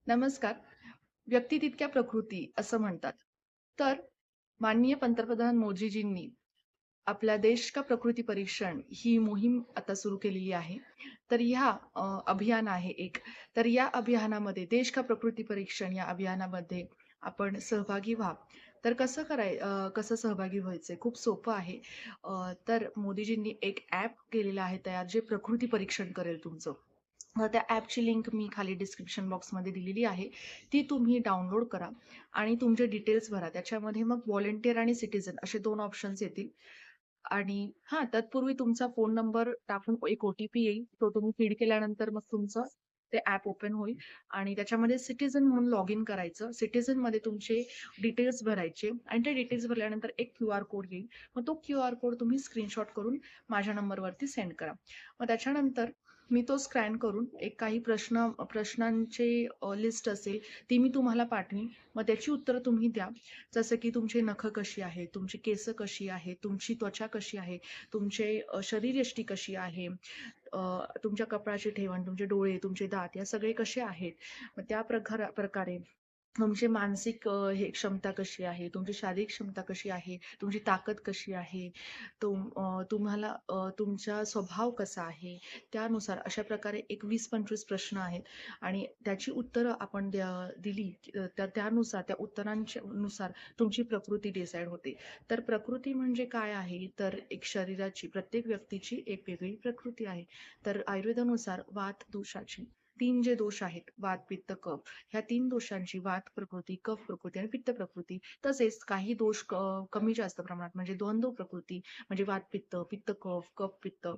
नमस्कार. व्यक्ती तितक्या प्रकृती असं म्हणतात. तर माननीय पंतप्रधान मोदीजींनी आपला देश का प्रकृती परीक्षण ही मोहीम आता सुरू केलेली आहे. तर ह्या अभियान आहे एक. तर या अभियानामध्ये देश का प्रकृती परीक्षण या अभियानामध्ये आपण सहभागी व्हा. तर कसं सहभागी व्हायचंय? खूप सोपं आहे. तर मोदीजींनी एक ॲप केलेलं आहे तयार, जे प्रकृती परीक्षण करेल तुमचं. त्या ॲपची लिंक मी खाली डिस्क्रिप्शन बॉक्समध्ये दिलेली आहे. ती तुम्ही डाउनलोड करा आणि तुमचे डिटेल्स भरा. त्याच्यामध्ये मग व्हॉलंटिअर आणि सिटिझन असे 2 ऑप्शन्स येतील आणि हां, तत्पूर्वी तुमचा फोन नंबर टाकून एक ओ-टी-पी येईल. तो तुम्ही फीड केल्यानंतर मग तुमचं ते ॲप ओपन होईल आणि त्याच्यामध्ये सिटिझन म्हणून लॉग इन करायचं. सिटिझनमध्ये तुमचे डिटेल्स भरायचे आणि ते डिटेल्स भरल्यानंतर एक क्यूआर कोड येईल. मग तो क्यूआर कोड तुम्ही स्क्रीनशॉट करून माझ्या नंबरवरती सेंड करा. मग त्याच्यानंतर मी तो स्कॅन करून एक काही प्रश्नांची लिस्ट असेल, ती मी तुम्हाला पाठवीन. मग त्याची उत्तरं तुम्ही द्या. जसं की तुमची नखं कशी आहेत, तुमची केसं कशी आहेत, तुमची त्वचा कशी आहे, तुमचे शरीरयष्टी कशी आहे, तुमच्या कपाळाची ठेवण, तुमचे डोळे, तुमचे दात या सगळे कसे आहेत. मग त्या प्रकारे तुमची मानसिक क्षमता कशी आहे, तुमची शारीरिक क्षमता कशी आहे, तुमची ताकद कशी आहे, तुम्हाला तुमचा स्वभाव कसा आहे, त्यानुसार अशा प्रकारे एक 20-25 प्रश्न आहेत आणि त्याची उत्तरं आपण दिली तर त्यानुसार त्या उत्तरांच्या नुसार तुमची प्रकृती डिसाईड होते. तर प्रकृती म्हणजे काय आहे? तर एक शरीराची प्रत्येक व्यक्तीची एक वेगळी प्रकृती आहे. तर आयुर्वेदानुसार वात दोषाची 3 जे दोष आहेत, वात, पित्त, कफ, ह्या 3 दोषांची वात प्रकृती, कफ प्रकृती आणि पित्त प्रकृती. तसेच काही दोष कमी जास्त प्रमाणात म्हणजे द्वंद्व प्रकृती म्हणजे वात, पित्त, पित्त, कफ, कफ, पित्त,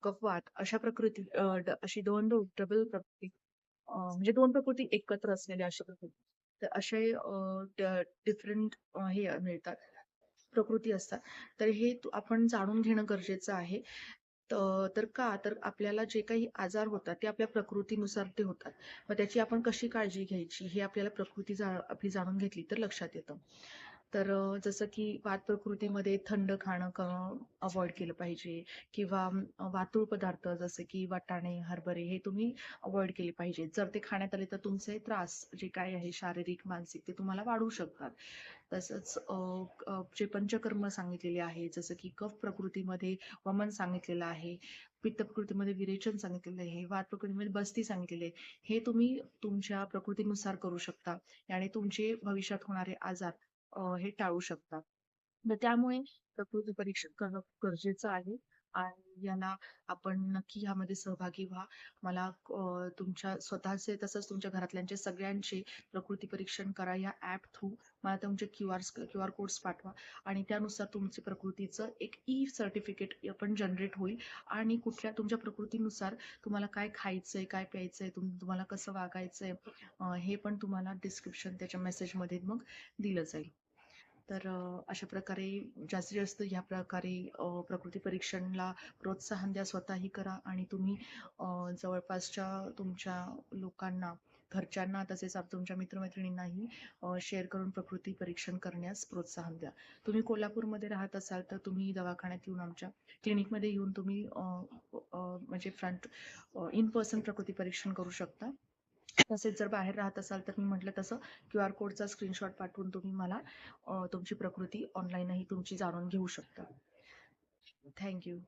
कफ, वात अशा प्रकृती अशी द्वंद्व डबल प्रकृती म्हणजे 2 प्रकृती एकत्र असलेल्या अशा प्रकृती. तर असे डिफरंट हे मिळतात, प्रकृती असतात. तर हे आपण जाणून घेणं गरजेचं आहे. तर का? तर आपल्याला जे काही आजार होतात ते आपल्या प्रकृतीनुसार ते होतात. मग त्याची आपण कशी काळजी घ्यायची हे आपल्याला प्रकृती आपली जाणून घेतली तर लक्षात येतं. तर जसं की वात प्रकृतीमध्ये थंड खाणं अव्हॉइड केलं पाहिजे किंवा वातुळ पदार्थ जसे की वाटाणे, हरभरे हे तुम्ही अव्हॉइड केले पाहिजे. जर ते खाण्यात आले तर तुमचे त्रास जे काही आहे शारीरिक, मानसिक ते तुम्हाला वाढू शकतात. तसंच जे पंचकर्म सांगितलेले आहे, जसं की कफ प्रकृतीमध्ये वमन सांगितलेलं आहे, पित्त प्रकृतीमध्ये विरेचन सांगितलेलं आहे, वात प्रकृतीमध्ये बस्ती सांगितलेली आहे. हे तुम्ही तुमच्या प्रकृतीनुसार करू शकता आणि तुमचे भविष्यात होणारे आजार हे टाळू शकता. तर त्यामुळे प्रकृती परीक्षण करणं गरजेचं आहे आणि याला आपण नक्की ह्यामध्ये सहभागी व्हा. मला तुमच्या स्वतःचे तसंच तुमच्या घरातल्यांचे सगळ्यांचे प्रकृती परीक्षण करा या ॲप थ्रू. मला तुमचे क्यूआर कोड्स पाठवा आणि त्यानुसार तुमच्या प्रकृतीचं एक ई सर्टिफिकेट पण जनरेट होईल आणि कुठल्या तुमच्या प्रकृतीनुसार तुम्हाला काय खायचंय, काय प्यायचंय, तुम्हाला कसं वागायचंय हे पण तुम्हाला डिस्क्रिप्शन त्याच्या मेसेजमध्ये मग दिलं जाईल. तर अशा प्रकारे जास्तीत जास्त ह्या प्रकारे प्रकृती परीक्षणला प्रोत्साहन द्या. स्वतःही करा आणि तुम्ही जवळपासच्या तुमच्या लोकांना, घरच्यांना तसेच तुमच्या मित्रमैत्रिणींनाही शेअर करून प्रकृती परीक्षण करण्यास प्रोत्साहन द्या. तुम्ही कोल्हापूरमध्ये राहत असाल तर तुम्ही दवाखान्यात येऊन आमच्या क्लिनिकमध्ये येऊन तुम्ही म्हणजे इन पर्सन प्रकृती परीक्षण करू शकता. तसेच जर बाहेर राहत असाल तर मी म्हटलं तसं क्यूआर कोडचा स्क्रीनशॉट पाठवून तुम्ही मला तुमची प्रकृती ऑनलाईनही तुमची जाणून घेऊ शकता. Thank you.